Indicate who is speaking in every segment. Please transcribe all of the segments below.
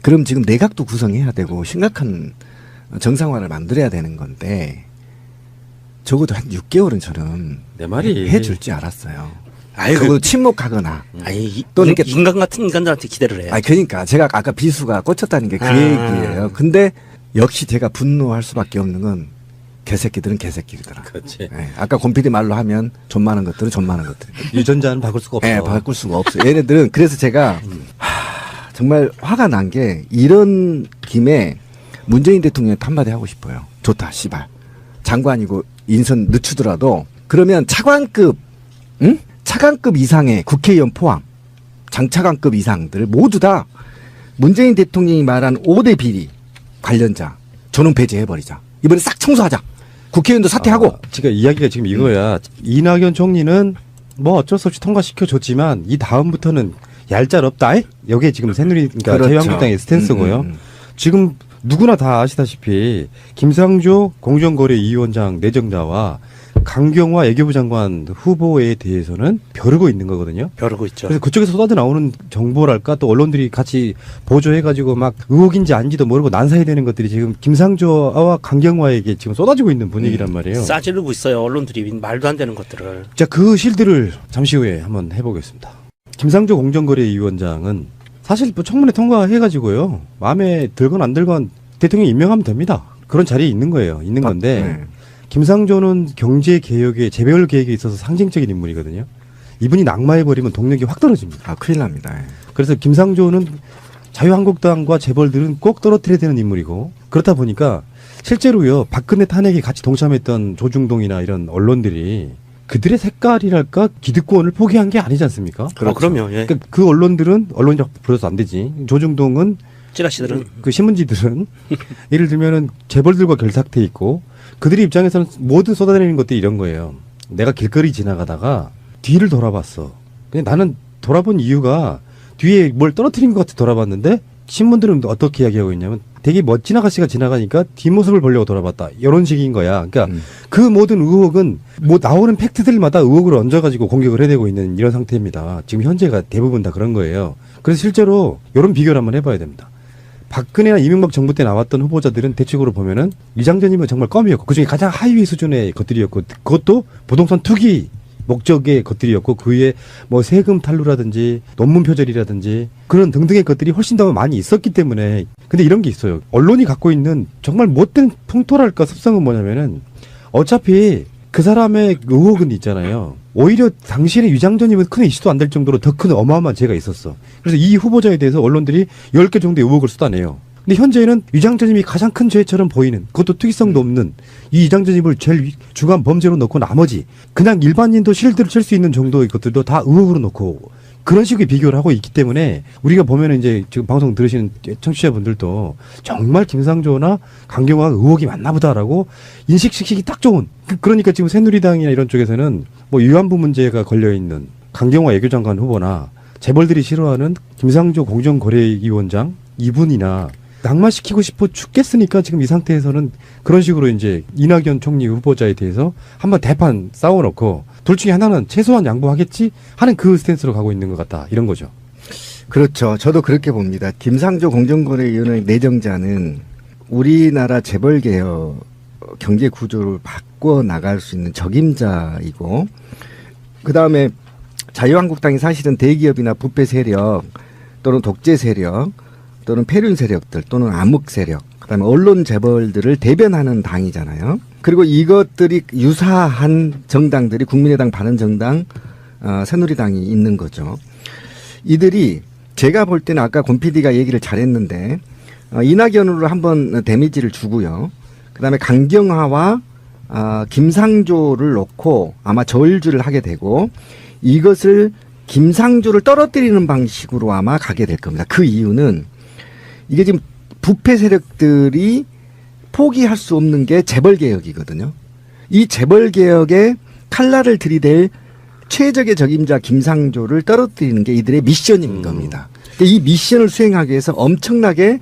Speaker 1: 그럼 지금 내각도 구성해야 되고 심각한 정상화를 만들어야 되는 건데 적어도 한 6개월은 저는
Speaker 2: 내 말이
Speaker 1: 해줄 줄 알았어요.
Speaker 3: 아이고.
Speaker 1: 그거 침묵하거나
Speaker 3: 아니
Speaker 1: 또는
Speaker 3: 인간 같은 인간들한테 기대를 해요.
Speaker 1: 아니 그러니까 제가 아까 비수가 꽂혔다는 게 그 얘기예요. 근데 역시 제가 분노할 수밖에 없는 건 개새끼들은 개새끼들이더라.
Speaker 2: 그렇지.
Speaker 1: 네, 아까 곰피디 말로 하면 존 많은 것들은 존 많은 것들.
Speaker 2: 유전자는 바꿀 수가 없어.
Speaker 1: 네, 바꿀 수가 없어요. 얘네들은 그래서 제가 정말 화가 난 게 이런 김에 문재인 대통령한테 한마디 하고 싶어요. 좋다, 씨발. 장관이고 인선 늦추더라도 그러면 차관급, 응? 차관급 이상의 국회의원 포함, 장차관급 이상들 모두 다 문재인 대통령이 말한 5대 비리 관련자 저는 배제해버리자. 이번에 싹 청소하자. 국회의원도 사퇴하고.
Speaker 2: 지금 이야기가 지금 이거야. 이낙연 총리는 뭐 어쩔 수 없이 통과시켜줬지만 이 다음부터는 얄짤없다. 여기에 지금 새누리, 그러니까
Speaker 1: 그렇죠.
Speaker 2: 자유한국당의 스탠스고요. 지금 누구나 다 아시다시피 김상조 공정거래위원장 내정자와 강경화 외교부 장관 후보에 대해서는 벼르고 있는 거거든요.
Speaker 3: 벼르고 있죠.
Speaker 2: 그래서 그쪽에서 쏟아져 나오는 정보랄까 또 언론들이 같이 보조해가지고 막 의혹인지 아닌지도 모르고 난사해야 되는 것들이 지금 김상조와 강경화에게 지금 쏟아지고 있는 분위기란 말이에요.
Speaker 3: 싸지르고 있어요. 언론들이 말도 안 되는 것들을.
Speaker 2: 자, 그 실드를 잠시 후에 한번 해보겠습니다. 김상조 공정거래위원장은 사실 뭐 청문회 통과해가지고요. 마음에 들건 안 들건 대통령 임명하면 됩니다. 그런 자리에 있는 거예요. 있는 건데
Speaker 1: 네.
Speaker 2: 김상조는 경제개혁의 재벌 계획에 있어서 상징적인 인물이거든요. 이분이 낙마해버리면 동력이 확 떨어집니다.
Speaker 1: 아, 큰일 납니다.
Speaker 2: 그래서 김상조는 자유한국당과 재벌들은 꼭 떨어뜨려야 되는 인물이고 그렇다 보니까 실제로요. 박근혜 탄핵에 같이 동참했던 조중동이나 이런 언론들이 그들의 색깔이랄까 기득권을 포기한 게 아니지 않습니까?
Speaker 1: 그렇죠.
Speaker 3: 그럼요. 예.
Speaker 2: 그러니까 그 언론들은 언론이라고 불러서 안 되지. 조중동은
Speaker 3: 찌라시들은
Speaker 2: 그 신문지들은 예를 들면은 재벌들과 결탁돼 있고 그들의 입장에서는 모든 쏟아내는 것들이 이런 거예요. 내가 길거리 지나가다가 뒤를 돌아봤어. 근데 나는 돌아본 이유가 뒤에 뭘 떨어뜨린 것 같아 돌아봤는데 신문들은 어떻게 이야기하고 있냐면 되게 멋진 아가씨가 지나가니까 뒷모습을 보려고 돌아봤다. 이런 식인 거야. 그러니까 그 모든 의혹은 뭐 나오는 팩트들마다 의혹을 얹어가지고 공격을 해대고 있는 이런 상태입니다. 지금 현재가 대부분 다 그런 거예요. 그래서 실제로 이런 비교를 한번 해봐야 됩니다. 박근혜나 이명박 정부 때 나왔던 후보자들은 대체적으로 보면은 이장전이면 정말 껌이었고 그중에 가장 하위 수준의 것들이었고 그것도 부동산 투기 목적의 것들이었고 그 위에 뭐 세금 탈루라든지 논문 표절이라든지 그런 등등의 것들이 훨씬 더 많이 있었기 때문에 근데 이런 게 있어요. 언론이 갖고 있는 정말 못된 풍토랄까 습성은 뭐냐면은 어차피 그 사람의 의혹은 있잖아요. 오히려 당시에는 위장전입은 큰 이슈도 안 될 정도로 더 큰 어마어마한 죄가 있었어. 그래서 이 후보자에 대해서 언론들이 10개 정도의 의혹을 쏟아내요. 근데 현재는 위장전입이 가장 큰 죄처럼 보이는 그것도 특이성도 없는 이 위장전입을 제일 주간 범죄로 넣고 나머지 그냥 일반인도 실드를 칠 수 있는 정도의 것들도 다 의혹으로 넣고 그런 식의 비교를 하고 있기 때문에 우리가 보면은 이제 지금 방송 들으시는 청취자분들도 정말 김상조나 강경화 의혹이 맞나 보다라고 인식시키기 딱 좋은 그러니까 지금 새누리당이나 이런 쪽에서는 뭐 위안부 문제가 걸려있는 강경화 외교장관 후보나 재벌들이 싫어하는 김상조 공정거래위원장 이분이나 낙마시키고 싶어 죽겠으니까 지금 이 상태에서는 그런 식으로 이제 이낙연 총리 후보자에 대해서 한번 대판 싸워놓고 둘 중에 하나는 최소한 양보하겠지 하는 그 스탠스로 가고 있는 것 같다. 이런 거죠.
Speaker 1: 그렇죠. 저도 그렇게 봅니다. 김상조 공정거래위원회 내정자는 우리나라 재벌개혁 경제 구조를 바꿔 나갈 수 있는 적임자이고 그다음에 자유한국당이 사실은 대기업이나 부패 세력 또는 독재 세력 또는 폐륜 세력들 또는 암흑 세력 그다음에 언론 재벌들을 대변하는 당이잖아요. 그리고 이것들이 유사한 정당들이 국민의당, 바른정당, 새누리당이 있는 거죠. 이들이 제가 볼 때는 아까 권 PD가 얘기를 잘했는데 이낙연으로 한번 데미지를 주고요. 그다음에 강경화와 김상조를 놓고 아마 저울질을 하게 되고 이것을 김상조를 떨어뜨리는 방식으로 아마 가게 될 겁니다. 그 이유는 이게 지금 부패 세력들이 포기할 수 없는 게 재벌개혁이거든요. 이 재벌개혁에 칼날을 들이댈 최적의 적임자 김상조를 떨어뜨리는 게 이들의 미션인 겁니다. 이 미션을 수행하기 위해서 엄청나게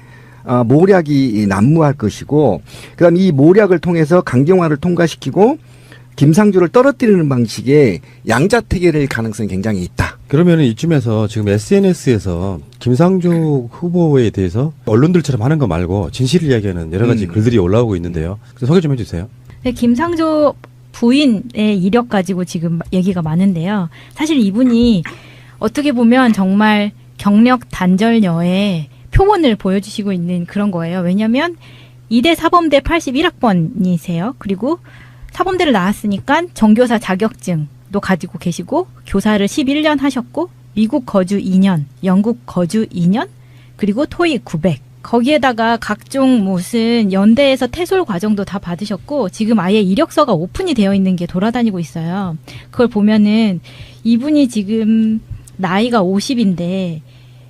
Speaker 1: 모략이 난무할 것이고 그다음 이 모략을 통해서 강경화를 통과시키고 김상조를 떨어뜨리는 방식의 양자택일일 가능성이 굉장히 있다.
Speaker 2: 그러면 이쯤에서 지금 SNS에서 김상조 후보에 대해서 언론들처럼 하는 거 말고 진실을 이야기하는 여러 가지 글들이 올라오고 있는데요. 그래서 소개 좀 해주세요.
Speaker 4: 네, 김상조 부인의 이력 가지고 지금 얘기가 많은데요. 사실 이분이 어떻게 보면 정말 경력 단절녀의 표본을 보여주시고 있는 그런 거예요. 왜냐하면 이대 사범대 81학번이세요. 그리고 사범대를 나왔으니까 정교사 자격증도 가지고 계시고 교사를 11년 하셨고 미국 거주 2년, 영국 거주 2년, 그리고 토익 900. 거기에다가 각종 무슨 연대에서 태솔 과정도 다 받으셨고 지금 아예 이력서가 오픈이 되어 있는 게 돌아다니고 있어요. 그걸 보면은 이분이 지금 나이가 50인데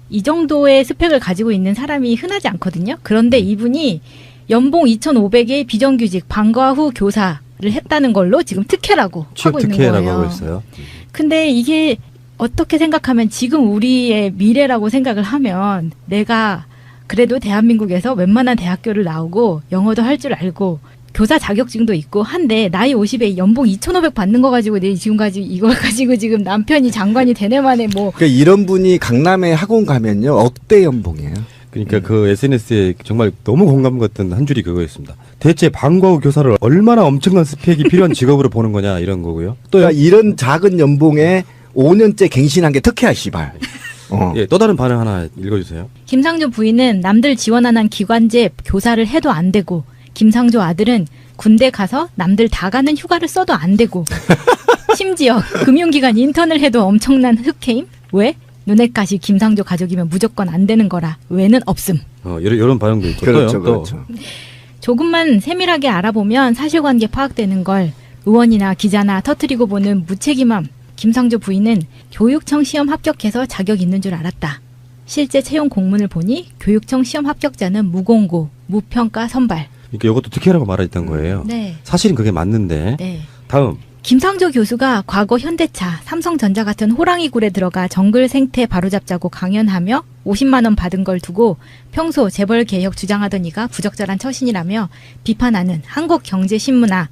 Speaker 4: 이 정도의 스펙을 가지고 있는 사람이 흔하지 않거든요. 그런데 이분이 연봉 2,500의 비정규직 방과 후 교사를 했다는 걸로 지금 특혜라고
Speaker 2: 취업
Speaker 4: 하고 있는
Speaker 2: 특혜라고
Speaker 4: 거예요.
Speaker 2: 하고 있어요.
Speaker 4: 근데 이게 어떻게 생각하면 지금 우리의 미래라고 생각을 하면 내가 그래도 대한민국에서 웬만한 대학교를 나오고 영어도 할 줄 알고 교사 자격증도 있고 한데 나이 50에 연봉 2,500 받는 거 가지고 내 지금까지 이걸 가지고 지금 남편이 장관이 되네만에 뭐
Speaker 1: 그러니까 이런 분이 강남에 학원 가면요 억대 연봉이에요.
Speaker 2: 그러니까 그 SNS에 정말 너무 공감 갔던 한 줄이 그거였습니다. 대체 방과 후 교사를 얼마나 엄청난 스펙이 필요한 직업으로 보는 거냐 이런 거고요. 또
Speaker 1: 그러니까 이런 작은 연봉에 5년째 갱신한 게 특혜야 씨발.
Speaker 2: 예, 또 다른 반응 하나 읽어주세요.
Speaker 4: 김상조 부인은 남들 지원 안 한 기관제 교사를 해도 안 되고 김상조 아들은 군대 가서 남들 다 가는 휴가를 써도 안 되고 심지어 금융기관 인턴을 해도 엄청난 흑해임? 왜? 눈엣가시 김상조 가족이면 무조건 안 되는 거라 왜는 없음.
Speaker 2: 이런 반응도 있고
Speaker 1: 그렇죠,
Speaker 2: 또요.
Speaker 1: 그렇죠.
Speaker 4: 조금만 세밀하게 알아보면 사실관계 파악되는 걸 의원이나 기자나 터뜨리고 보는 무책임함. 김상조 부인은 교육청 시험 합격해서 자격 있는 줄 알았다. 실제 채용 공문을 보니 교육청 시험 합격자는 무공고, 무평가 선발.
Speaker 2: 그러니까 이것도 특혜라고 말했던 거예요.
Speaker 4: 네.
Speaker 2: 사실은 그게 맞는데.
Speaker 4: 네.
Speaker 2: 다음.
Speaker 4: 김상조 교수가 과거 현대차, 삼성전자 같은 호랑이 굴에 들어가 정글 생태 바로잡자고 강연하며 50만 원 받은 걸 두고 평소 재벌 개혁 주장하던 이가 부적절한 처신이라며 비판하는 한국경제신문아.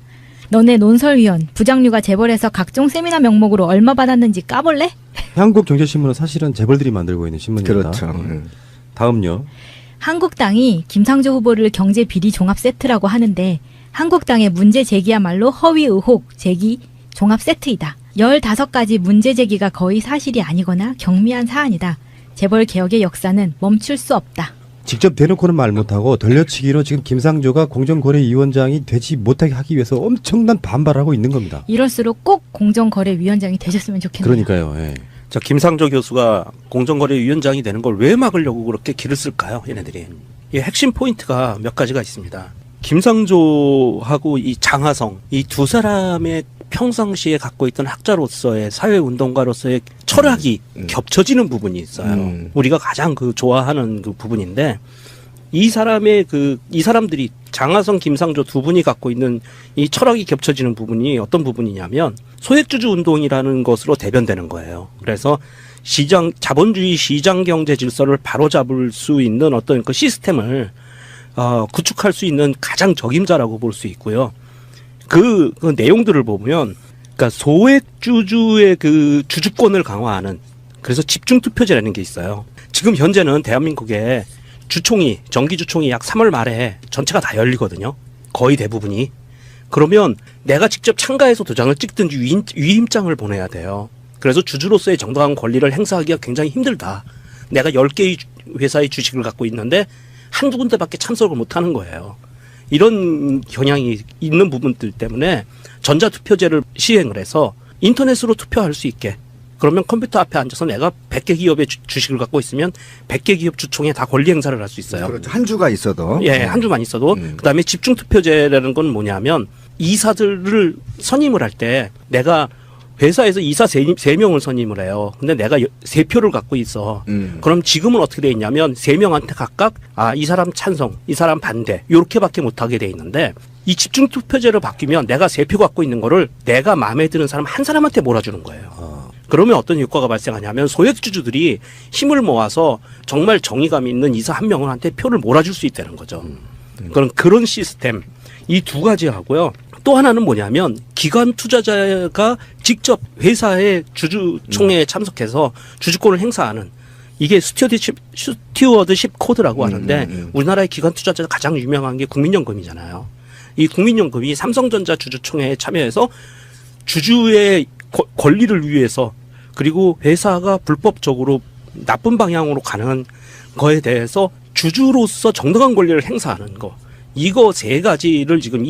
Speaker 4: 너네 논설위원, 부장류가 재벌에서 각종 세미나 명목으로 얼마 받았는지 까볼래?
Speaker 2: 한국경제신문은 사실은 재벌들이 만들고 있는 신문입니다.
Speaker 1: 그렇죠.
Speaker 2: 다음요.
Speaker 4: 한국당이 김상조 후보를 경제 비리 종합 세트라고 하는데 한국당의 문제 제기야말로 허위 의혹 제기 종합 세트이다. 15가지 문제 제기가 거의 사실이 아니거나 경미한 사안이다. 재벌 개혁의 역사는 멈출 수 없다.
Speaker 2: 직접 대놓고는 말 못하고 돌려치기로 지금 김상조가 공정거래위원장이 되지 못하게 하기 위해서 엄청난 반발을 하고 있는 겁니다.
Speaker 4: 이럴수록 꼭 공정거래위원장이 되셨으면 좋겠네요.
Speaker 2: 그러니까요. 예.
Speaker 3: 자, 김상조 교수가 공정거래위원장이 되는 걸 왜 막으려고 그렇게 길을 쓸까요? 얘네들이. 이 핵심 포인트가 몇 가지가 있습니다. 김상조하고 이 장하성, 이 두 사람의 평상시에 갖고 있던 학자로서의 사회운동가로서의 철학이 겹쳐지는 부분이 있어요. 우리가 가장 좋아하는 그 부분인데 이 사람들이 장하성, 김상조 두 분이 갖고 있는 이 철학이 겹쳐지는 부분이 어떤 부분이냐면 소액주주 운동이라는 것으로 대변되는 거예요. 그래서 자본주의 시장 경제 질서를 바로잡을 수 있는 어떤 그 시스템을 구축할 수 있는 가장 적임자라고 볼 수 있고요. 그 내용들을 보면, 그러니까 소액주주의 그 주주권을 강화하는, 그래서 집중투표제라는 게 있어요. 지금 현재는 대한민국에 정기주총이 약 3월 말에 전체가 다 열리거든요. 거의 대부분이. 그러면 내가 직접 참가해서 도장을 찍든지 위임장을 보내야 돼요. 그래서 주주로서의 정당한 권리를 행사하기가 굉장히 힘들다. 내가 10개의 회사의 주식을 갖고 있는데 한두 군데밖에 참석을 못 하는 거예요. 이런 경향이 있는 부분들 때문에 전자투표제를 시행을 해서 인터넷으로 투표할 수 있게. 그러면 컴퓨터 앞에 앉아서 내가 100개 기업의 주식을 갖고 있으면 100개 기업 주총에 다 권리 행사를 할 수 있어요.
Speaker 1: 그렇죠. 한 주가 있어도.
Speaker 3: 예, 한 주만 있어도. 그다음에 집중투표제라는 건 뭐냐면 이사들을 선임을 할 때 내가 회사에서 이사 3명을 선임을 해요. 근데 내가 3표를 갖고 있어. 그럼 지금은 어떻게 돼 있냐면 3명한테 각각 이 사람 찬성, 이 사람 반대 요렇게밖에 못하게 돼 있는데 이 집중투표제로 바뀌면 내가 3표 갖고 있는 거를 내가 마음에 드는 사람 한 사람한테 몰아주는 거예요. 그러면 어떤 효과가 발생하냐면 소액주주들이 힘을 모아서 정말 정의감 있는 이사 한 명한테 표를 몰아줄 수 있다는 거죠. 그런 시스템 이 두 가지 하고요. 또 하나는 뭐냐면 기관 투자자가 직접 회사의 주주총회에 참석해서 주주권을 행사하는 이게 스튜어드십 코드라고 하는데 우리나라의 기관 투자자 가장 유명한 게 국민연금이잖아요. 이 국민연금이 삼성전자 주주총회에 참여해서 주주의 권리를 위해서 그리고 회사가 불법적으로 나쁜 방향으로 가는 거에 대해서 주주로서 정당한 권리를 행사하는 거. 이거 세 가지를 지금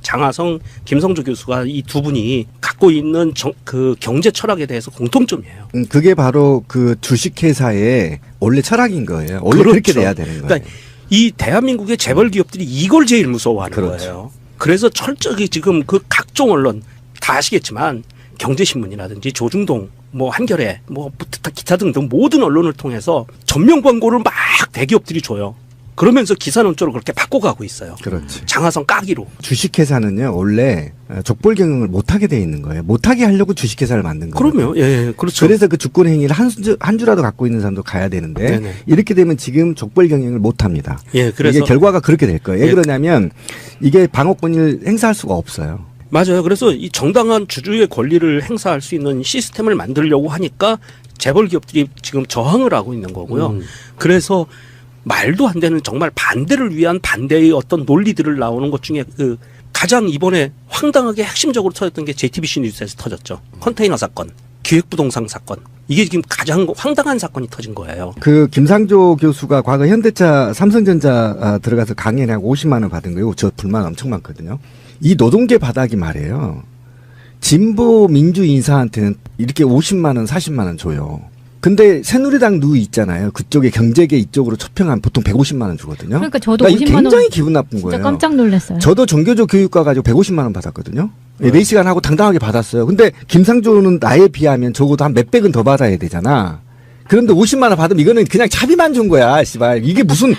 Speaker 3: 장하성, 김성조 교수가 이 두 분이 갖고 있는 그 경제 철학에 대해서 공통점이에요.
Speaker 1: 그게 바로 그 주식회사의 원래 철학인 거예요. 원래
Speaker 3: 그렇죠.
Speaker 1: 그렇게 돼야 되는 거예요.
Speaker 3: 그러니까 이 대한민국의 재벌 기업들이 이걸 제일 무서워하는
Speaker 1: 그렇죠.
Speaker 3: 거예요. 그래서 철저히 지금 그 각종 언론 다 아시겠지만 경제신문이라든지 조중동, 뭐 한겨레, 뭐 기타 등등 모든 언론을 통해서 전면 광고를 막 대기업들이 줘요. 그러면서 기사 논조를 그렇게 바꿔가고 있어요.
Speaker 1: 그렇지.
Speaker 3: 장하성 까기로.
Speaker 1: 주식회사는요, 원래 족벌 경영을 못하게 돼 있는 거예요. 못하게 하려고 주식회사를 만든 거예요.
Speaker 3: 그럼요. 예, 그렇죠.
Speaker 1: 그래서 그 주권 행위를 한 주라도 갖고 있는 사람도 가야 되는데
Speaker 3: 네네.
Speaker 1: 이렇게 되면 지금 족벌 경영을 못 합니다.
Speaker 3: 예, 그래서
Speaker 1: 이게 결과가 그렇게 될 거예요. 왜
Speaker 3: 예.
Speaker 1: 그러냐면 이게 방어권을 행사할 수가 없어요.
Speaker 3: 맞아요. 그래서 이 정당한 주주의 권리를 행사할 수 있는 시스템을 만들려고 하니까 재벌 기업들이 지금 저항을 하고 있는 거고요. 그래서 말도 안 되는 정말 반대를 위한 반대의 어떤 논리들을 나오는 것 중에 그 가장 이번에 황당하게 핵심적으로 터졌던 게 JTBC 뉴스에서 터졌죠. 컨테이너 사건, 기획부동산 사건. 이게 지금 가장 황당한 사건이 터진 거예요.
Speaker 1: 그 김상조 교수가 과거 현대차 삼성전자 들어가서 강연에 하고 50만 원 받은 거예요. 저 불만 엄청 많거든요. 이 노동계 바닥이 말이에요. 진보 민주 인사한테는 이렇게 50만 원, 40만 원 줘요. 근데 새누리당 누이 있잖아요. 그쪽에 경제계 이쪽으로 초평한 보통 150만 원 주거든요.
Speaker 4: 그러니까 저도
Speaker 1: 이게
Speaker 4: 50만 원
Speaker 1: 굉장히 기분 나쁜
Speaker 4: 진짜
Speaker 1: 거예요.
Speaker 4: 깜짝 놀랐어요.
Speaker 1: 저도 정교조 교육과 가지고 150만 원 받았거든요. 4시간 하고 당당하게 받았어요. 근데 김상조는 나에 비하면 적어도 한 몇백은 더 받아야 되잖아. 그런데 50만 원 받으면 이거는 그냥 차비만 준 거야, 씨발. 이게 무슨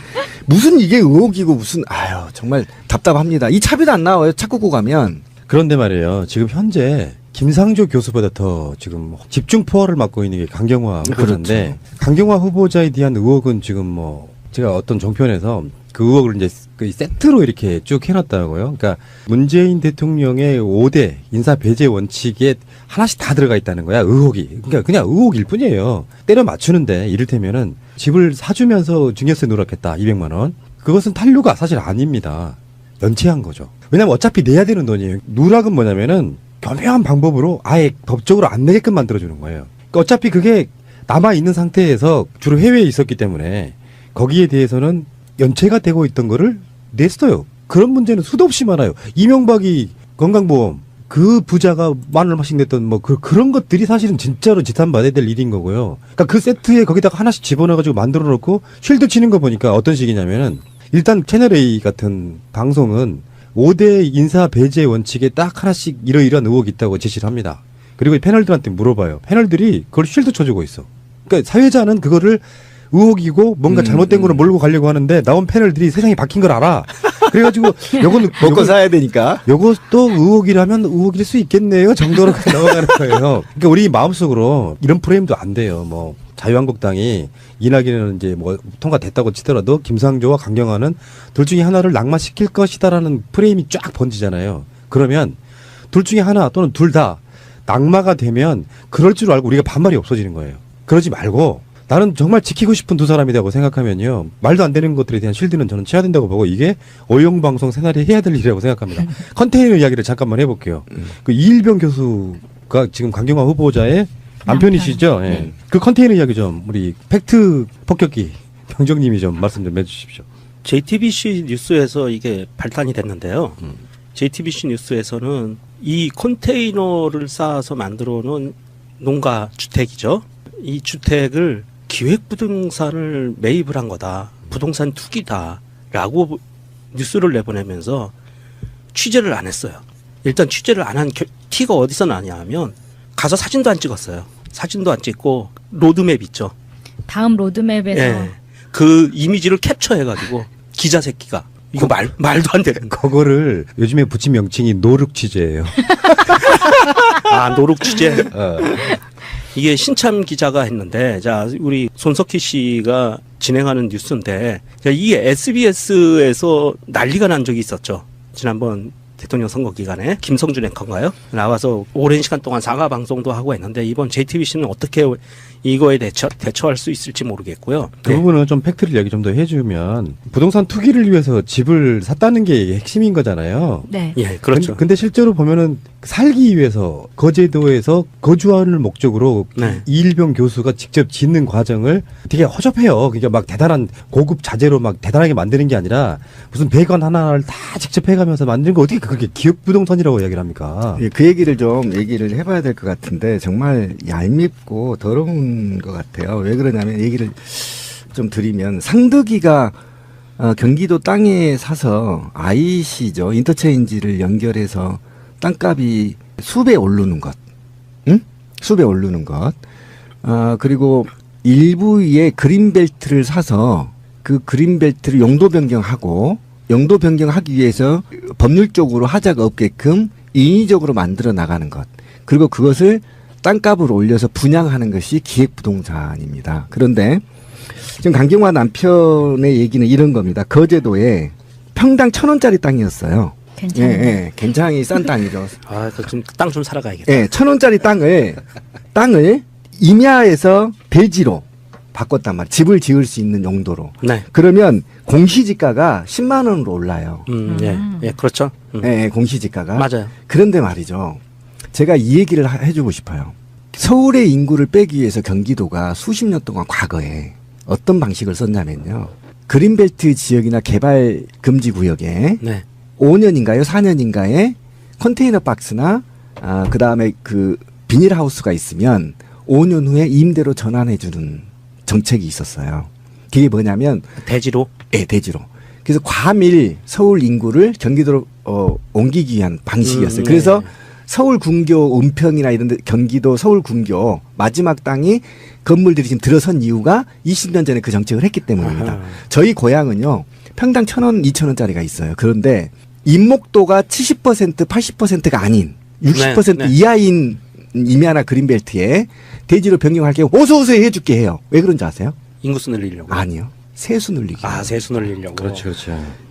Speaker 1: 이게 의혹이고 아유, 정말 답답합니다. 이 차비도 안 나와요, 착국고 가면.
Speaker 2: 그런데 말이에요. 지금 현재 김상조 교수보다 더 지금 집중 포화를 맡고 있는 게 강경화 후보자인데
Speaker 1: 그렇죠.
Speaker 2: 강경화 후보자에 대한 의혹은 지금 뭐 제가 어떤 종편에서 그 의혹을 이제 그 세트로 이렇게 쭉 해놨다고요. 그러니까 문재인 대통령의 5대 인사 배제 원칙에 하나씩 다 들어가 있다는 거야. 의혹이. 그러니까 그냥 의혹일 뿐이에요. 때려 맞추는데 이를테면은 집을 사주면서 증여세 누락했다. 200만 원. 그것은 탄류가 사실 아닙니다. 연체한 거죠. 왜냐면 어차피 내야 되는 돈이에요. 누락은 뭐냐면은 교묘한 방법으로 아예 법적으로 안 내게끔 만들어주는 거예요. 그러니까 어차피 그게 남아있는 상태에서 주로 해외에 있었기 때문에 거기에 대해서는 연체가 되고 있던 거를 냈어요. 그런 문제는 수도 없이 많아요. 이명박이 건강보험 그 부자가 만 얼마씩 냈던 뭐 그런 것들이 사실은 진짜로 지탄받아야 될 일인 거고요. 그러니까 그 세트에 거기다가 하나씩 집어넣어가지고 만들어 놓고 쉴드 치는 거 보니까 어떤 식이냐면은 일단 채널A 같은 방송은 5대 인사 배제 원칙에 딱 하나씩 이러이러한 의혹이 있다고 제시를 합니다. 그리고 패널들한테 물어봐요. 패널들이 그걸 쉴드 쳐주고 있어. 그러니까 사회자는 그거를 의혹이고 뭔가 잘못된 거를 몰고 가려고 하는데 나온 패널들이 세상이 바뀐 걸 알아. 그래가지고 요거는
Speaker 1: 먹고 사야 되니까.
Speaker 2: 요것도 의혹이라면 의혹일 수 있겠네요 정도로 넘어가는 거예요. 그러니까 우리 마음속으로 이런 프레임도 안 돼요. 뭐 자유한국당이 이낙연은 이제 뭐 통과됐다고 치더라도 김상조와 강경화는 둘 중에 하나를 낙마시킬 것이다라는 프레임이 쫙 번지잖아요. 그러면 둘 중에 하나 또는 둘 다 낙마가 되면 그럴 줄 알고 우리가 반발이 없어지는 거예요. 그러지 말고 나는 정말 지키고 싶은 두 사람이라고 생각하면요. 말도 안 되는 것들에 대한 쉴드는 저는 쳐야 된다고 보고 이게 오용방송 새날에 해야 될 일이라고 생각합니다. 컨테이너 이야기를 잠깐만 해볼게요. 그 이일병 교수가 지금 강경화 후보자의 남편이시죠? 예.
Speaker 4: 네.
Speaker 2: 그 컨테이너 이야기 좀 우리 팩트 폭격기 병정님이 좀 말씀 좀 해주십시오.
Speaker 3: JTBC 뉴스에서 이게 발단이 됐는데요. JTBC 뉴스에서는 이 컨테이너를 쌓아서 만들어 놓은 농가 주택이죠. 이 주택을 기획부동산을 매입을 한 거다. 부동산 투기다라고 뉴스를 내보내면서 취재를 안 했어요. 일단 취재를 안 한 티가 어디서 나냐 하면 가서 사진도 안 찍었어요. 사진도 안 찍고 로드맵 있죠.
Speaker 4: 다음 로드맵에서
Speaker 3: 예. 그 이미지를 캡처해가지고 기자 새끼가 이거 말도 안 되는 거.
Speaker 2: 그거를 요즘에 붙인 명칭이 노룩 취재예요.
Speaker 3: 아 노룩 취재. 이게 신참 기자가 했는데, 자, 우리 손석희 씨가 진행하는 뉴스인데, 자, 이게 SBS에서 난리가 난 적이 있었죠. 지난번 대통령 선거 기간에 김성준 앵커인가요? 나와서 오랜 시간 동안 사과 방송도 하고 했는데 이번 JTBC는 어떻게 이거에 대처할 수 있을지 모르겠고요.
Speaker 2: 그 부분은 좀 팩트를 얘기 좀 더 해주면 부동산 투기를 위해서 집을 샀다는 게 핵심인 거잖아요.
Speaker 4: 네.
Speaker 3: 예, 그렇죠.
Speaker 2: 근데 실제로 보면은 살기 위해서 거제도에서 거주하는 목적으로
Speaker 3: 네.
Speaker 2: 이일병 교수가 직접 짓는 과정을 되게 허접해요. 그러니까 막 대단한 고급 자재로 막 대단하게 만드는 게 아니라 무슨 배관 하나를 다 직접 해가면서 만드는 거 어떻게 그렇게 기업 부동산이라고 이야기를 합니까?
Speaker 1: 예, 그 얘기를 좀 얘기를 해봐야 될 것 같은데 정말 얄밉고 더러운 것 같아요. 왜 그러냐면 얘기를 좀 드리면 상득이가 경기도 땅에 사서 IC죠. 인터체인지를 연결해서 땅값이 수배 오르는 것. 응? 수배 오르는 것. 그리고 일부의 그린벨트를 사서 그 그린벨트를 용도 변경하고 용도 변경하기 위해서 법률적으로 하자가 없게끔 인위적으로 만들어 나가는 것. 그리고 그것을 땅값을 올려서 분양하는 것이 기획부동산입니다. 그런데 지금 강경화 남편의 얘기는 이런 겁니다. 거제도에 평당 1,000원짜리 땅이었어요.
Speaker 4: 괜찮아요.
Speaker 1: 예, 예. 굉장히 싼 땅이죠.
Speaker 3: 아, 땅 좀 살아가야겠다.
Speaker 1: 예, 1,000원짜리 땅을 임야에서 대지로 바꿨단 말이에요. 집을 지을 수 있는 용도로.
Speaker 3: 네.
Speaker 1: 그러면 공시지가가 10만 원으로 올라요.
Speaker 3: 예, 예, 그렇죠.
Speaker 1: 예, 공시지가가.
Speaker 3: 맞아요.
Speaker 1: 그런데 말이죠. 제가 이 얘기를 해주고 싶어요. 서울의 인구를 빼기 위해서 경기도가 수십 년 동안 과거에 어떤 방식을 썼냐면요. 그린벨트 지역이나 개발 금지 구역에
Speaker 3: 네.
Speaker 1: 5년인가요? 4년인가에 컨테이너 박스나 그 다음에 그 비닐하우스가 있으면 5년 후에 임대로 전환해주는 정책이 있었어요. 그게 뭐냐면
Speaker 3: 대지로.
Speaker 1: 예, 대지로. 그래서 과밀 서울 인구를 경기도로 옮기기 위한 방식이었어요. 그래서
Speaker 3: 네.
Speaker 1: 서울 군교 은평이나 이런 데 경기도 서울 군교 마지막 땅이 건물들이 지금 들어선 이유가 20년 전에 그 정책을 했기 때문입니다.
Speaker 3: 아하.
Speaker 1: 저희 고향은요. 평당 1,000원, 2,000원짜리가 있어요. 그런데 임목도가 70%, 80%가 아닌 60%
Speaker 3: 네, 네.
Speaker 1: 이하인 임야나 그린벨트에 대지로 변경할게요. 어서 오세요 해줄게 해요. 왜 그런지 아세요?
Speaker 3: 인구수 늘리려고.
Speaker 1: 아니요. 세수 늘리기.
Speaker 3: 세수 늘리려고.
Speaker 2: 그렇죠.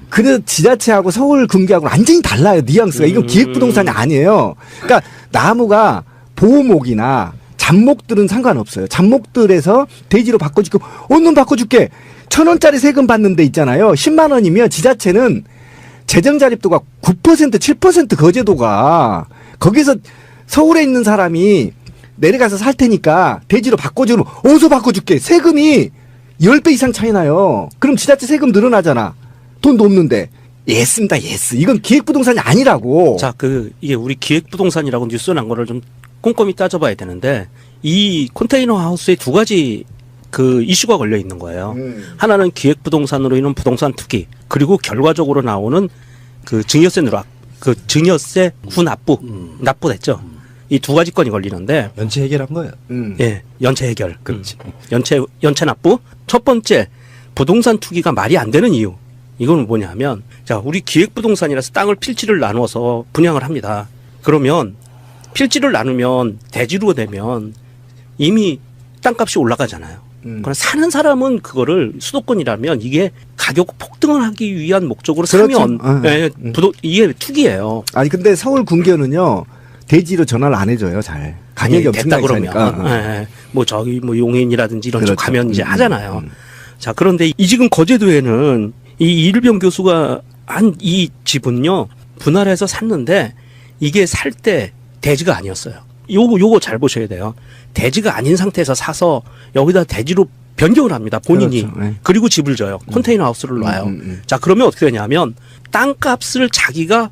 Speaker 1: 그래서 지자체하고 서울 군계하고 완전히 달라요. 뉘앙스가. 이건 기획부동산이 아니에요. 그러니까 나무가 보호목이나 잡목들은 상관없어요. 잡목들에서 대지로 바꿔줄게. 넌 바꿔줄게. 1,000원짜리 세금 받는 데 있잖아요. 10만 원이면 지자체는 재정 자립도가 9%, 7% 거제도가 거기서 서울에 있는 사람이 내려가서 살 테니까 대지로 바꿔주면 어디서 바꿔줄게. 세금이 10배 이상 차이 나요. 그럼 지자체 세금 늘어나잖아. 돈도 없는데. 예스입니다, 예스. 이건 기획부동산이 아니라고.
Speaker 3: 자, 이게 우리 기획부동산이라고 뉴스 난 거를 좀 꼼꼼히 따져봐야 되는데, 이 컨테이너 하우스에 두 가지 이슈가 걸려 있는 거예요. 하나는 기획부동산으로 인한 부동산 투기, 그리고 결과적으로 나오는 증여세 누락, 증여세 후납부, 납부됐죠. 이 두 가지 건이 걸리는데,
Speaker 2: 연체 해결한 거예요.
Speaker 3: 예, 연체 해결.
Speaker 2: 그렇지.
Speaker 3: 연체 납부. 첫 번째, 부동산 투기가 말이 안 되는 이유. 이거는 뭐냐면, 자, 우리 기획부동산이라서 땅을 필지를 나누어서 분양을 합니다. 그러면 필지를 나누면 대지로 되면 이미 땅값이 올라가잖아요. 그럼 사는 사람은 그거를 수도권이라면 이게 가격 폭등을 하기 위한 목적으로
Speaker 1: 그렇죠.
Speaker 3: 사면 이게 투기예요.
Speaker 1: 아니, 근데 서울 군교는요, 대지로 전화를 안 해줘요, 잘. 가격이
Speaker 3: 됐다
Speaker 1: 엄청나게
Speaker 3: 그러면
Speaker 1: 차니까.
Speaker 3: 뭐 저기 뭐 용인이라든지 이런 쪽
Speaker 1: 그렇죠.
Speaker 3: 가면 이제 하잖아요. 자, 그런데 이 지금 거제도에는 이 이일병 교수가 한 이 집은요, 분할해서 샀는데 이게 살 때 대지가 아니었어요. 요거 잘 보셔야 돼요. 대지가 아닌 상태에서 사서 여기다 대지로 변경을 합니다. 본인이.
Speaker 1: 그렇죠. 네.
Speaker 3: 그리고 집을 져요. 컨테이너 하우스를 놔요. 자, 그러면 어떻게 되냐면 땅값을 자기가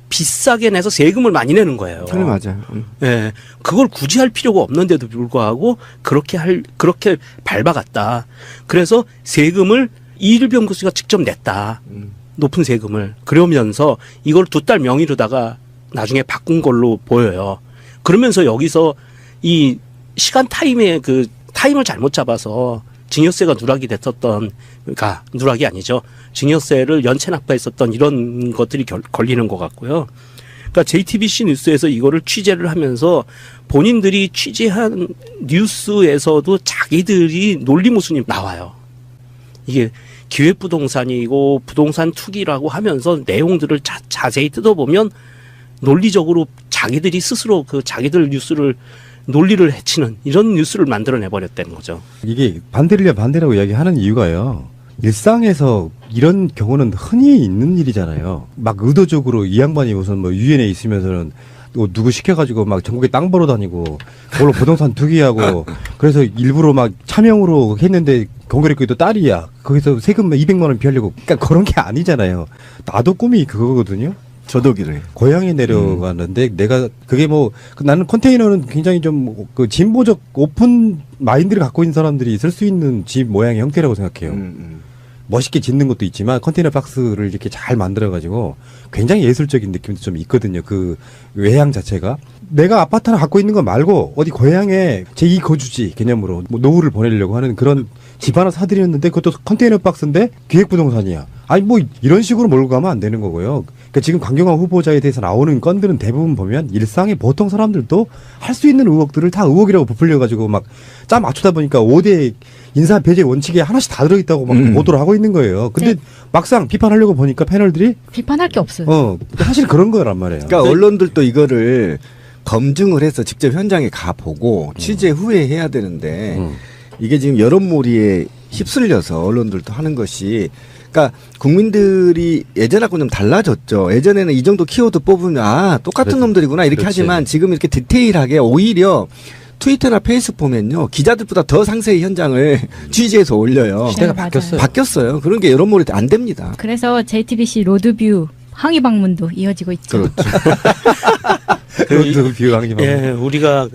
Speaker 3: 비싸게 내서 세금을 많이 내는 거예요.
Speaker 1: 그래, 맞아요.
Speaker 3: 예. 그걸 굳이 할 필요가 없는데도 불구하고 그렇게 밟아갔다. 그래서 세금을 이일병 교수가 직접 냈다. 높은 세금을. 그러면서 이걸 두 딸 명의로다가 나중에 바꾼 걸로 보여요. 그러면서 여기서 이 시간 타임에 타임을 잘못 잡아서 증여세가 누락이 됐었던, 그러니까 누락이 아니죠. 증여세를 연체 납부했었던 이런 것들이 걸리는 것 같고요. 그러니까 JTBC 뉴스에서 이거를 취재를 하면서 본인들이 취재한 뉴스에서도 자기들이 논리모순이 나와요. 이게 기획부동산이고 부동산 투기라고 하면서 내용들을 자세히 뜯어보면 논리적으로 자기들이 스스로 그 자기들 뉴스를 논리를 해치는 이런 뉴스를 만들어내 버렸다는 거죠.
Speaker 2: 이게 반대를 반대라고 이야기하는 이유가요. 일상에서 이런 경우는 흔히 있는 일이잖아요. 막 의도적으로 이 양반이 우선 뭐 유엔에 있으면서는 또 누구 시켜가지고 막 전국에 땅 벌어 다니고 그걸로 부동산 투기하고 그래서 일부러 막 차명으로 했는데 경찰이 또 딸이야. 거기서 세금 200만 원 피하려고. 그러니까 그런 게 아니잖아요. 나도 꿈이 그거거든요.
Speaker 1: 저도 그래요.
Speaker 2: 고향에 내려가는데 내가 그게 뭐 나는 컨테이너는 굉장히 좀 그 진보적 오픈 마인드를 갖고 있는 사람들이 있을 수 있는 집 모양의 형태라고 생각해요. 멋있게 짓는 것도 있지만 컨테이너 박스를 이렇게 잘 만들어가지고 굉장히 예술적인 느낌도 좀 있거든요. 그 외향 자체가. 내가 아파트 하나 갖고 있는 거 말고 어디 고향에 제2 거주지 개념으로 뭐 노후를 보내려고 하는 그런 집 하나 사드렸는데 그것도 컨테이너 박스인데 기획부동산이야. 아니 뭐 이런 식으로 몰고 가면 안 되는 거고요. 그러니까 지금 강경화 후보자에 대해서 나오는 건들은 대부분 보면 일상의 보통 사람들도 할 수 있는 의혹들을 다 의혹이라고 부풀려가지고 막 짜 맞추다 보니까 5대 인사 배제 원칙에 하나씩 다 들어있다고 막 보도를 하고 있는 거예요. 근데
Speaker 4: 네.
Speaker 2: 막상 비판하려고 보니까 패널들이
Speaker 4: 비판할 게 없어요.
Speaker 2: 사실 그런 거란 말이에요.
Speaker 1: 그러니까 언론들도 이거를 검증을 해서 직접 현장에 가 보고 취재 후에 해야 되는데 이게 지금 여론몰이에 휩쓸려서 언론들도 하는 것이 그러니까 국민들이 예전하고 좀 달라졌죠. 예전에는 이 정도 키워드 뽑으면 아 똑같은
Speaker 2: 그렇지.
Speaker 1: 놈들이구나 이렇게
Speaker 2: 그렇지.
Speaker 1: 하지만 지금 이렇게 디테일하게 오히려 트위터나 페이스북 보면요 기자들보다 더 상세히 현장을 취재해서 올려요.
Speaker 2: 시대가
Speaker 4: 네,
Speaker 2: 바뀌었어요.
Speaker 1: 바뀌었어요. 그런 게 여론몰이 안 됩니다.
Speaker 4: 그래서 JTBC 로드뷰 항의 방문도 이어지고 있죠.
Speaker 1: 그렇죠.
Speaker 2: 그것도 비교하기
Speaker 3: 예, 우리가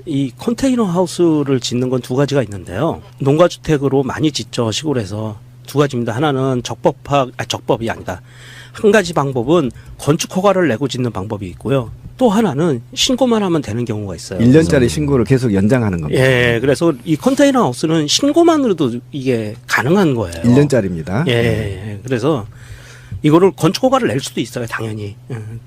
Speaker 3: 이 컨테이너 하우스를 짓는 건 두 가지가 있는데요. 농가주택으로 많이 짓죠, 시골에서. 두 가지입니다. 하나는 적법이 아니다. 한 가지 방법은 건축 허가를 내고 짓는 방법이 있고요. 또 하나는 신고만 하면 되는 경우가 있어요.
Speaker 1: 1년짜리 신고를 계속 연장하는 겁니다.
Speaker 3: 예, 그래서 이 컨테이너 하우스는 신고만으로도 이게 가능한 거예요.
Speaker 1: 1년짜리입니다.
Speaker 3: 예, 그래서 이거를 건축 허가를 낼 수도 있어요, 당연히.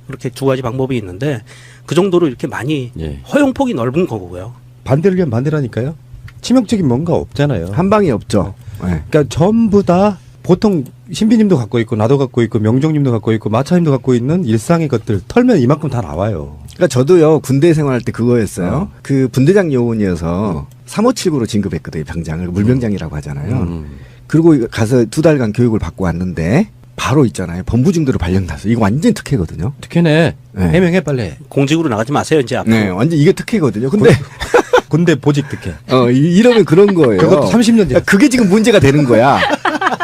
Speaker 3: 그렇게 두 가지 방법이 있는데 그 정도로 이렇게 많이
Speaker 2: 예.
Speaker 3: 허용폭이 넓은 거고요.
Speaker 2: 반대를 위한 반대라니까요. 치명적인 뭔가 없잖아요.
Speaker 1: 한 방이 없죠. 네.
Speaker 2: 그러니까 전부 다 보통 신비님도 갖고 있고 나도 갖고 있고 명종님도 갖고 있고 마차님도 갖고 있는 일상의 것들 털면 이만큼 다 나와요.
Speaker 1: 그러니까 저도요 군대 생활할 때 그거였어요. 그 분대장 요원이어서 3579로 진급했거든요. 병장을 물병장이라고 하잖아요. 그리고 가서 2달간 교육을 받고 왔는데 바로 있잖아요. 범부중대로 발령나서 이거 완전 특혜거든요.
Speaker 2: 특혜네.
Speaker 1: 네.
Speaker 2: 해명해 빨리.
Speaker 3: 공직으로 나가지 마세요, 이제 앞으로.
Speaker 1: 네, 완전 이게 특혜거든요. 근데
Speaker 2: 군대 보직 특혜.
Speaker 1: 이러면 그런 거예요.
Speaker 2: 그것도 30년 전.
Speaker 1: 그게 지금 문제가 되는 거야.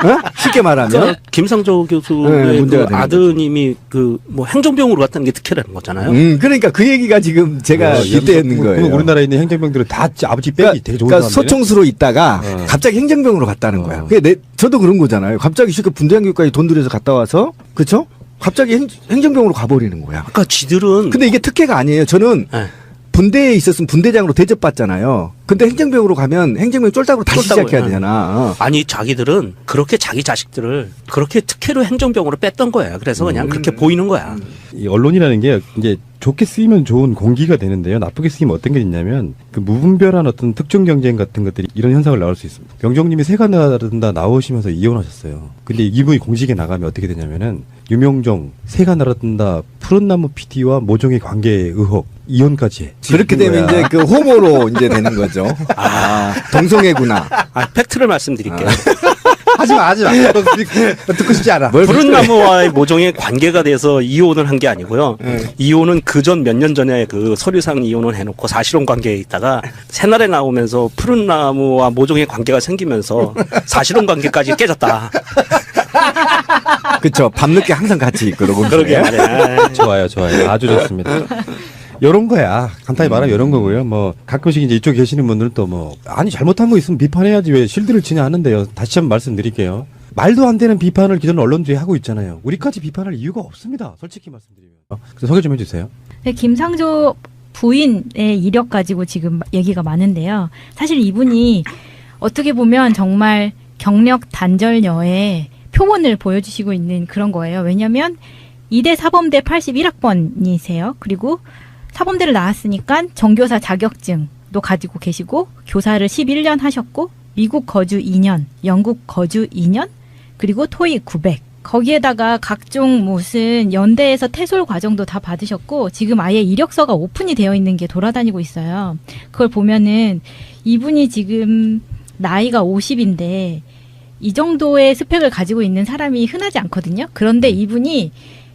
Speaker 1: 어? 쉽게 말하면.
Speaker 3: 김상조
Speaker 1: 네,
Speaker 3: 교수의
Speaker 1: 문제가
Speaker 3: 그
Speaker 1: 되는
Speaker 3: 아드님이 그 뭐 행정병으로 갔다는 게 특혜라는 거잖아요.
Speaker 1: 그러니까 그 얘기가 지금 제가 이때였는 거예요.
Speaker 2: 우리나라에 있는 행정병들은 다 아버지 빼기 되게 좋은
Speaker 1: 그러니까
Speaker 2: 사람들이네.
Speaker 1: 소총수로 있다가
Speaker 2: 어.
Speaker 1: 갑자기 행정병으로 갔다는 거야. 저도 그런 거잖아요. 갑자기 쉽게 분대장 교육까지 돈 들여서 갔다 와서 그렇죠? 갑자기 행정병으로 가버리는 거야.
Speaker 3: 그러니까 지들은
Speaker 1: 근데 이게 특혜가 아니에요. 저는
Speaker 3: 네.
Speaker 1: 분대에 있었으면 분대장으로 대접받잖아요. 근데 행정병으로 가면 행정병 쫄딱으로 다시
Speaker 3: 쫄딱으로,
Speaker 1: 시작해야
Speaker 3: 네.
Speaker 1: 되잖아.
Speaker 3: 아니 자기들은 그렇게 자기 자식들을 그렇게 특혜로 행정병으로 뺐던 거야. 그래서 그냥 그렇게 보이는 거야.
Speaker 2: 이 언론이라는 게 이제 좋게 쓰이면 좋은 공기가 되는데요. 나쁘게 쓰이면 어떤 게 있냐면 그 무분별한 어떤 특정 경쟁 같은 것들이 이런 현상을 나올 수 있습니다. 명정님이 새가 나른다 나오시면서 이혼하셨어요. 근데 이분이 공직에 나가면 어떻게 되냐면은 유명종, 새가 날아든다, 푸른나무 PD와 모종의 관계 의혹, 이혼까지 해.
Speaker 1: 그렇게 되면
Speaker 2: 거야.
Speaker 1: 이제 그 호모로 이제 되는 거죠. 아, 동성애구나.
Speaker 3: 팩트를 말씀드릴게요.
Speaker 2: 하지 마. 듣고 싶지 않아.
Speaker 3: 푸른 나무와의 모종의 관계가 돼서 이혼을 한 게 아니고요. 이혼은 그전 몇 년 전에 그 서류상 이혼을 해놓고 사실혼 관계에 있다가 새날에 나오면서 푸른 나무와 모종의 관계가 생기면서 사실혼 관계까지 깨졌다.
Speaker 1: 그렇죠. 밤늦게 항상 같이 있고 녹음
Speaker 3: 그러게
Speaker 1: 중에.
Speaker 3: 말이야.
Speaker 2: 좋아요. 아주 좋습니다. 요런 거야. 간단히 말하면 요런 거고요. 뭐 가끔씩 이제 이쪽에 계시는 분들은 또 뭐 아니 잘못한 거 있으면 비판해야지 왜 실드를 치냐 하는데요. 다시 한번 말씀드릴게요. 말도 안 되는 비판을 기존 언론들이 하고 있잖아요. 우리까지 비판할 이유가 없습니다. 솔직히 말씀드리면. 그래서 소개 좀 해주세요.
Speaker 4: 네, 김상조 부인의 이력 가지고 지금 얘기가 많은데요. 사실 이분이 어떻게 보면 정말 경력 단절녀의 표본을 보여주시고 있는 그런 거예요. 왜냐하면 2대 사범대 81학번이세요. 그리고 사범대를 나왔으니까 정교사 자격증도 가지고 계시고 교사를 11년 하셨고 미국 거주 2년, 영국 거주 2년, 그리고 토익 900. 거기에다가 각종 무슨 연대에서 태솔 과정도 다 받으셨고 지금 아예 이력서가 오픈이 되어 있는 게 돌아다니고 있어요. 그걸 보면은 이분이 지금 나이가 50인데 이 정도의 스펙을 가지고 있는 사람이 흔하지 않거든요. 그런데 이분이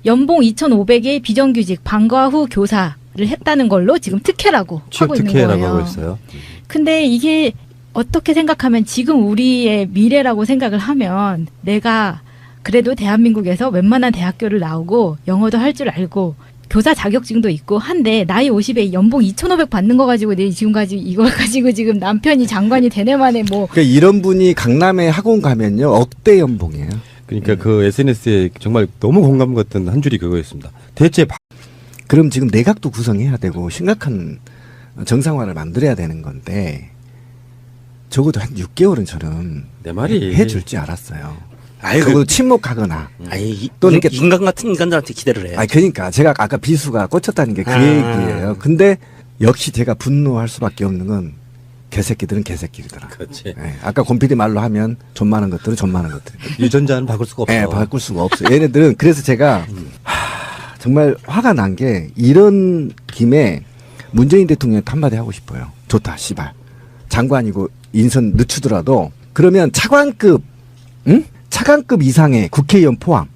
Speaker 4: 연봉 2,500에 비정규직 방과 후 교사를 했다는 걸로 지금 특혜라고
Speaker 2: 취업
Speaker 4: 하고 있는
Speaker 2: 특혜라고
Speaker 4: 거예요.
Speaker 2: 하고 있어요.
Speaker 4: 근데 이게 어떻게 생각하면 지금 우리의 미래라고 생각을 하면 내가 그래도 대한민국에서 웬만한 대학교를 나오고 영어도 할 줄 알고 교사 자격증도 있고 한데 나이 50에 연봉 2,500 받는 거 가지고 내 지금까지 이걸 가지고 지금 남편이 장관이 되네만에 뭐
Speaker 1: 그러니까 이런 분이 강남에 학원 가면요 억대 연봉이에요.
Speaker 2: 그러니까 그 SNS에 정말 너무 공감 갔던 한 줄이 그거였습니다. 대체
Speaker 1: 그럼 지금 내각도 구성해야 되고 심각한 정상화를 만들어야 되는 건데 적어도 한 6개월은 저는
Speaker 2: 내 말이
Speaker 1: 해줄 줄 알았어요.
Speaker 3: 아이고,
Speaker 1: 그거 침묵하거나.
Speaker 3: 아니,
Speaker 1: 또는 이렇게-
Speaker 3: 인간 같은 인간들한테 기대를 해요.
Speaker 1: 아 그러니까 제가 아까 비수가 꽂혔다는 게 그
Speaker 3: 아.
Speaker 1: 얘기예요. 근데 역시 제가 분노할 수밖에 없는 건 개새끼들은 개새끼들이더라.
Speaker 2: 그렇지.
Speaker 1: 예, 아까 곰피디 말로 하면 좀 많은 것들은 좀 많은 것들.
Speaker 2: 유전자는 바꿀 수가 없어.
Speaker 1: 예, 바꿀 수가 없어. 얘네들은 그래서 제가 정말 화가 난 게 이런 김에 문재인 대통령한테 한마디 하고 싶어요. 좋다, 씨발. 장관이고 인선 늦추더라도 그러면 차관급, 응? 차관급 이상의 국회의원 포함,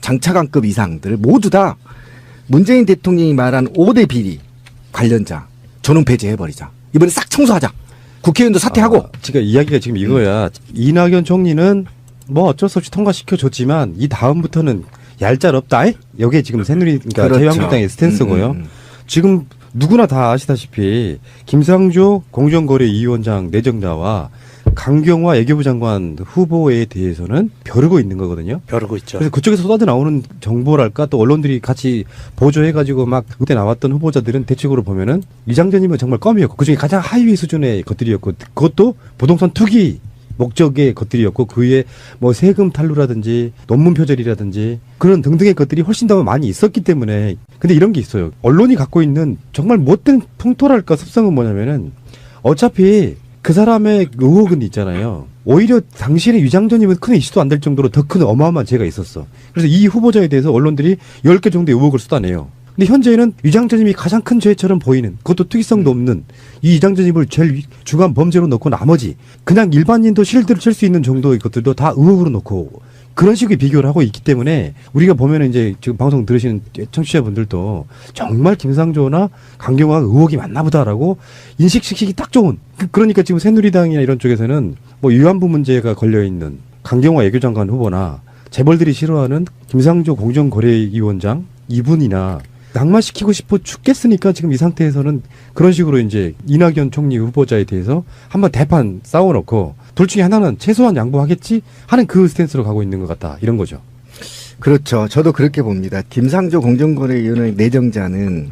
Speaker 1: 장차관급 이상들 모두 다 문재인 대통령이 말한 5대 비리 관련자 전원 배제해버리자. 이번에 싹 청소하자. 국회의원도 사퇴하고.
Speaker 2: 지금 이야기가 지금 이거야. 이낙연 총리는 뭐 어쩔 수 없이 통과시켜줬지만 이 다음부터는 얄짤없다. 여기에 지금 새누리 그러니까
Speaker 1: 그렇죠.
Speaker 2: 자유한국당의 스탠스고요. 지금 누구나 다 아시다시피 김상조 공정거래위원장 내정자와 강경화 외교부 장관 후보에 대해서는 벼르고 있는 거거든요.
Speaker 3: 벼르고 있죠.
Speaker 2: 그래서 그쪽에서 쏟아져 나오는 정보랄까 또 언론들이 같이 보조해가지고 막 그때 나왔던 후보자들은 대체적으로 보면은 이장재님은 정말 껌이었고 그중에 가장 하위 수준의 것들이었고 그것도 부동산 투기 목적의 것들이었고 그 위에 뭐 세금 탈루라든지 논문 표절이라든지 그런 등등의 것들이 훨씬 더 많이 있었기 때문에 근데 이런 게 있어요. 언론이 갖고 있는 정말 못된 풍토랄까 습성은 뭐냐면은 어차피 그 사람의 의혹은 있잖아요. 오히려 당시에는 유장전이면 큰 이슈도 안 될 정도로 더 큰 어마어마한 죄가 있었어. 그래서 이 후보자에 대해서 언론들이 10개 정도의 의혹을 쏟아내요. 근데 현재는 유장전임이 가장 큰 죄처럼 보이는 그것도 특이성도 없는 이 유장전임을 제일 중한 범죄로 놓고 나머지 그냥 일반인도 실드를 칠 수 있는 정도의 것들도 다 의혹으로 놓고 그런 식의 비교를 하고 있기 때문에 우리가 보면은 이제 지금 방송 들으시는 청취자분들도 정말 김상조나 강경화 의혹이 맞나 보다라고 인식시키기 딱 좋은 그러니까 지금 새누리당이나 이런 쪽에서는 뭐 위안부 문제가 걸려 있는 강경화 외교장관 후보나 재벌들이 싫어하는 김상조 공정거래위원장 이분이나 낙마시키고 싶어 죽겠으니까 지금 이 상태에서는 그런 식으로 이제 이낙연 총리 후보자에 대해서 한번 대판 싸워놓고 둘 중에 하나는 최소한 양보하겠지 하는 그 스탠스로 가고 있는 것 같다 이런 거죠.
Speaker 1: 그렇죠. 저도 그렇게 봅니다. 김상조 공정거래위원회 내정자는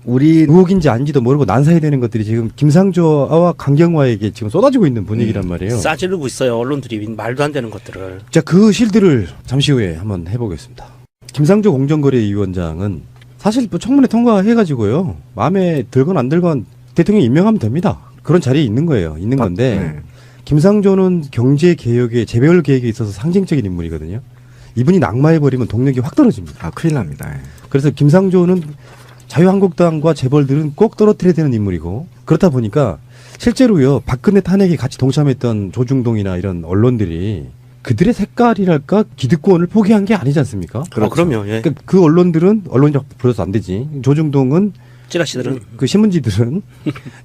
Speaker 1: 우리
Speaker 2: 의혹인지 아닌지도 모르고 난사해야 되는 것들이 지금 김상조와 강경화에게 지금 쏟아지고 있는 분위기란 말이에요.
Speaker 3: 싸지르고 있어요. 언론들이 말도 안 되는 것들을.
Speaker 2: 자, 그 실드를 잠시 후에 한번 해보겠습니다. 김상조 공정거래위원장은 사실 뭐 청문회 통과해가지고요. 마음에 들건 안 들건 대통령 임명하면 됩니다. 그런 자리에 있는 거예요. 있는 건데
Speaker 1: 네.
Speaker 2: 김상조는 경제개혁에 재벌 계획에 있어서 상징적인 인물이거든요. 이분이 낙마해버리면 동력이 확 떨어집니다.
Speaker 1: 아 큰일 납니다. 예.
Speaker 2: 그래서 김상조는 자유한국당과 재벌들은 꼭 떨어뜨려야 되는 인물이고 그렇다 보니까 실제로요. 박근혜 탄핵에 같이 동참했던 조중동이나 이런 언론들이 그들의 색깔이랄까 기득권을 포기한 게 아니지 않습니까?
Speaker 1: 그렇죠.
Speaker 3: 그럼요. 예.
Speaker 2: 그러니까 그 언론들은 언론이라고 불러서 안 되지. 조중동은
Speaker 3: 찌라시들은
Speaker 2: 그 신문지들은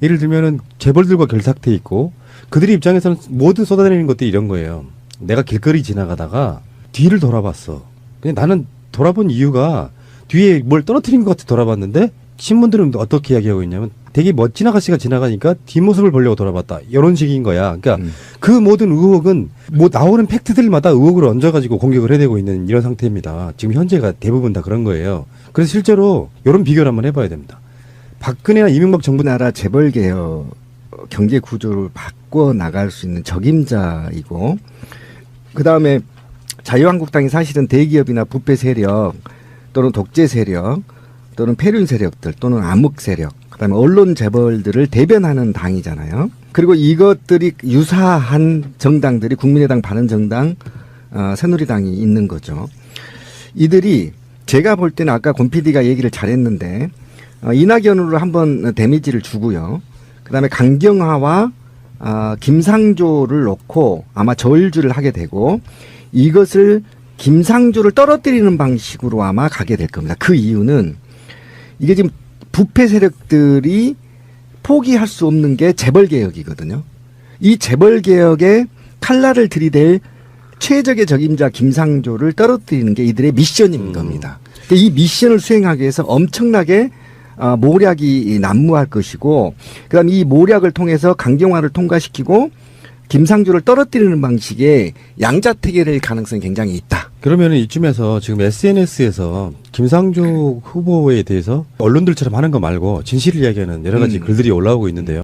Speaker 2: 예를 들면은 재벌들과 결탁돼 있고 그들의 입장에서는 모든 쏟아내리는 것들이 이런 거예요. 내가 길거리 지나가다가 뒤를 돌아봤어. 근데 나는 돌아본 이유가 뒤에 뭘 떨어뜨린 것 같아 돌아봤는데 신문들은 어떻게 이야기하고 있냐면 되게 멋진 아가씨가 지나가니까 뒷모습을 보려고 돌아봤다. 이런 식인 거야. 그러니까 그 모든 의혹은 뭐 나오는 팩트들마다 의혹을 얹어가지고 공격을 해대고 있는 이런 상태입니다. 지금 현재가 대부분 다 그런 거예요. 그래서 실제로 이런 비교를 한번 해봐야 됩니다. 박근혜나 이명박 정부
Speaker 1: 우리나라 재벌개혁 경제 구조를 바꿔 나갈 수 있는 적임자이고 그 다음에 자유한국당이 사실은 대기업이나 부패 세력 또는 독재 세력 또는 폐륜 세력들 또는 암흑 세력 그다음에 언론 재벌들을 대변하는 당이잖아요. 그리고 이것들이 유사한 정당들이 국민의당, 바른정당, 새누리당이 있는 거죠. 이들이 제가 볼 때는 아까 권 PD가 얘기를 잘했는데 이낙연으로 한번 데미지를 주고요. 그다음에 강경화와 김상조를 놓고 아마 저울질을 하게 되고 이것을 김상조를 떨어뜨리는 방식으로 아마 가게 될 겁니다. 그 이유는 이게 지금 부패 세력들이 포기할 수 없는 게 재벌개혁이거든요. 이 재벌개혁에 칼날을 들이댈 최적의 적임자 김상조를 떨어뜨리는 게 이들의 미션인 겁니다. 이 미션을 수행하기 위해서 엄청나게 모략이 난무할 것이고 그다음 이 모략을 통해서 강경화를 통과시키고 김상조를 떨어뜨리는 방식의 양자택일의 가능성이 굉장히 있다.
Speaker 2: 그러면 이쯤에서 지금 SNS에서 김상조 후보에 대해서 언론들처럼 하는 거 말고 진실을 이야기하는 여러 가지 글들이 올라오고 있는데요.